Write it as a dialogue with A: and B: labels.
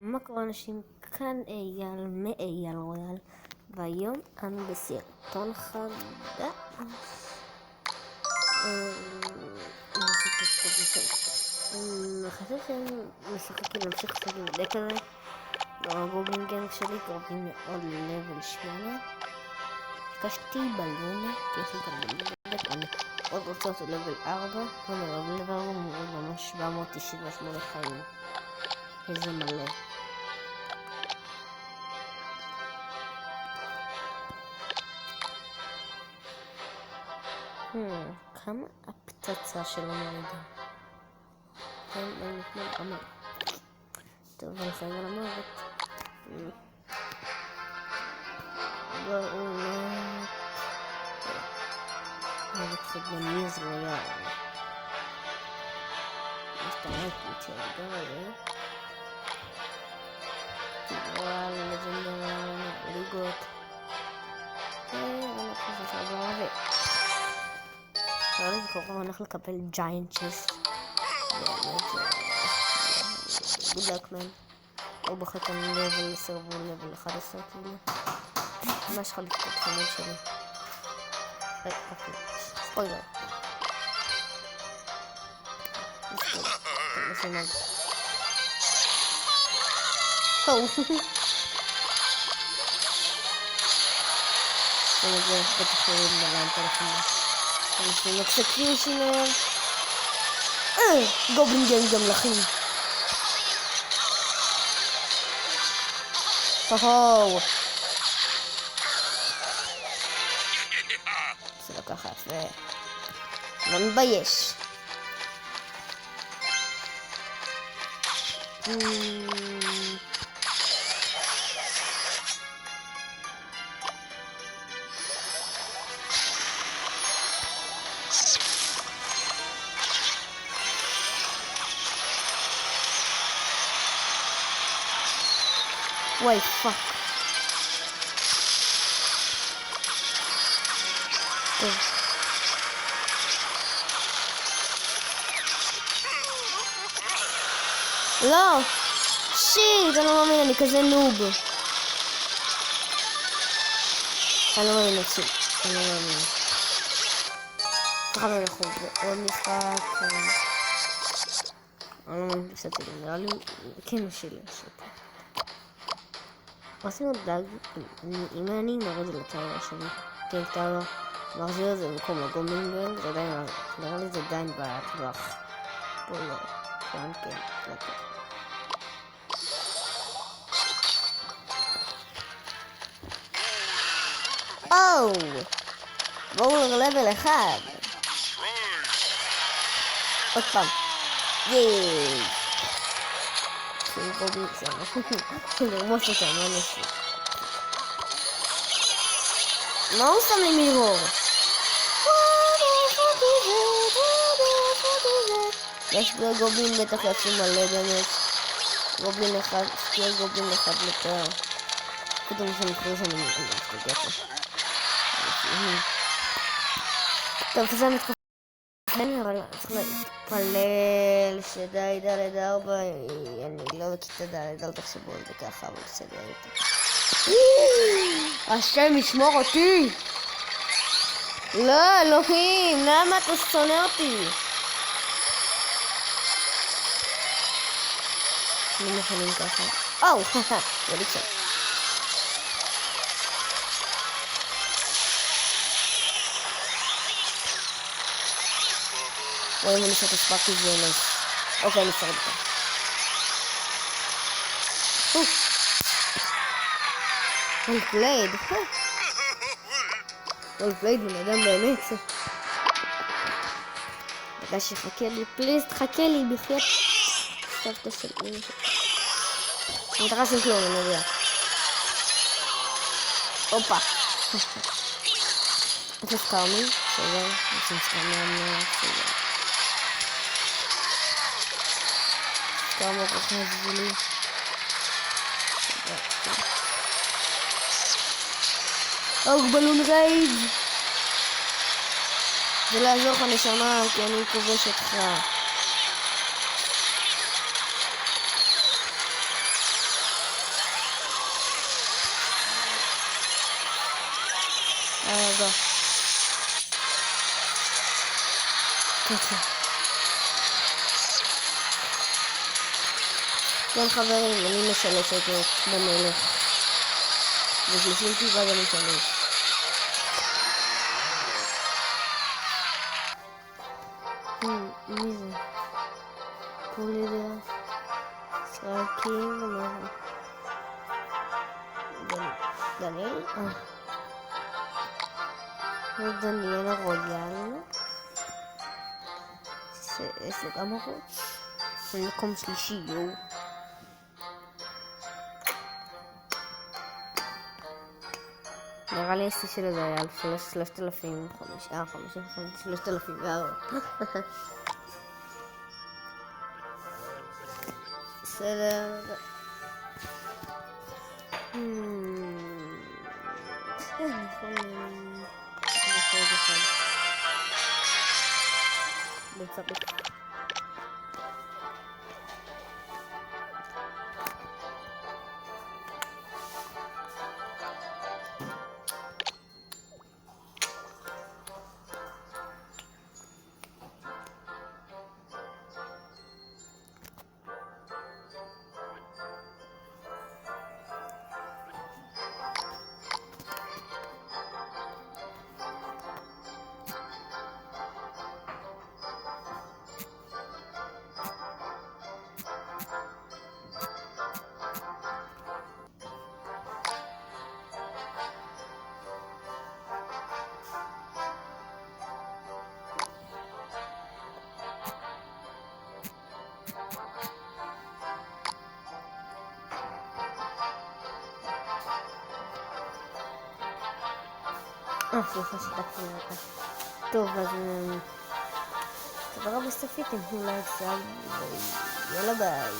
A: מה קורה אנשים? כאן אייל מאייל רויאל, והיום אנו בסרטון חדש. חשבתי שאני משחק להמשיך לשחק עם הדק הזה. הגובלין גנג שלי קרובים מאוד ללבל 8. ביקשתי בלונה, כי יש לי כאן בלונה, אני עוד רוצה אותו לבל 4. לבל 4 הוא ממש 798 חיים. איזה מלא. כמה הפצצה שלו מרדה? טוב, אני חייב על המוות. זה קצת בניז רויאל. מסתמק איתי הגר הזה. רויאל, לג'נדר, ליגות. ואני חושב שעבר הרבה. אני בקרוב הולך לקבל ג'יינט צ'סט. באמת גוד לק מן. הוא בוחר כאן לבל 10 ולבל 11 כאילו. ממש יכול לקרוא את חמוד שלי. ספוילר. נשמע. זה בטח יוריד בליים טלפון. אנחנו אקסקיושינר. גובלין גנג גם לכם. הו. זה לא ככה יפה. לא מתבייש. וואי פאק. טוב. לא! שיט! אני לא מאמין, אני כזה נוב. אני לא מאמין עצוב. אני לא מאמין. ככה אנחנו בעוד משחק. אני לא מאמין קצת לי. נראה לי כן שלי. עשינו דג, אם אני נראה את זה לטאוור שלי, כן טאוור, מחזיר את זה במקום לגובלין גנג, זה עדיין, נראה לי זה עדיין בטווח. פה לא, כאן כן, לא טוב. אוו! בואו לבל 1. עוד פעם. ייי! גובלין זה לרמוס אותם, לא נסי. מה הוא שם לי מירור? יש גובלין בטח יצאו מלא באמת. גובלין אחד, שתהיה גובלין אחד יותר. כתוב שאני חושב שאני מתגעת. טוב, זה מתקפה. אבל צריך להתפלל שדי ד' 4, אני לא בכיתה ד', אל תחשבו על זה ככה, אבל בסדר איתה. השם ישמור אותי! לא, אלוהים, למה אתה שונא אותי? לא מוכנים ככה. אוו, זה לקשור. רואים אני שאת הספקתי זה נס. אוקיי, אני שרד אותה. וולפלייד. וולפלייד בן אדם באמת. בגלל שחכה לי, פליז תחכה לי בחייאת. סבתא של אמא שלי. אני מתרס עם כלום, אני יודע. הופה. את נזכרני? בסדר. נזכרני אמנה. בסדר. כמה ככה זבולי. בלון רייד. זה לא יעזור לך נשמה, כי אני כובש אותך. רגע. כן. כן חברים, אני משלש אותו במלך. ו30 טיפה גם משלש. מי זה? פולידר. סרקים, דניאל? ודניאל הרויאל. יש לו גם ערוץ. במקום שלישי, יו. נראה לי השיא שלו זה היה על 3,000, 3,004. בסדר. בצריך. סליחה שתקתי אותה. טוב, אז תודה רבה שצפיתם, אולי אפשר, יאללה ביי.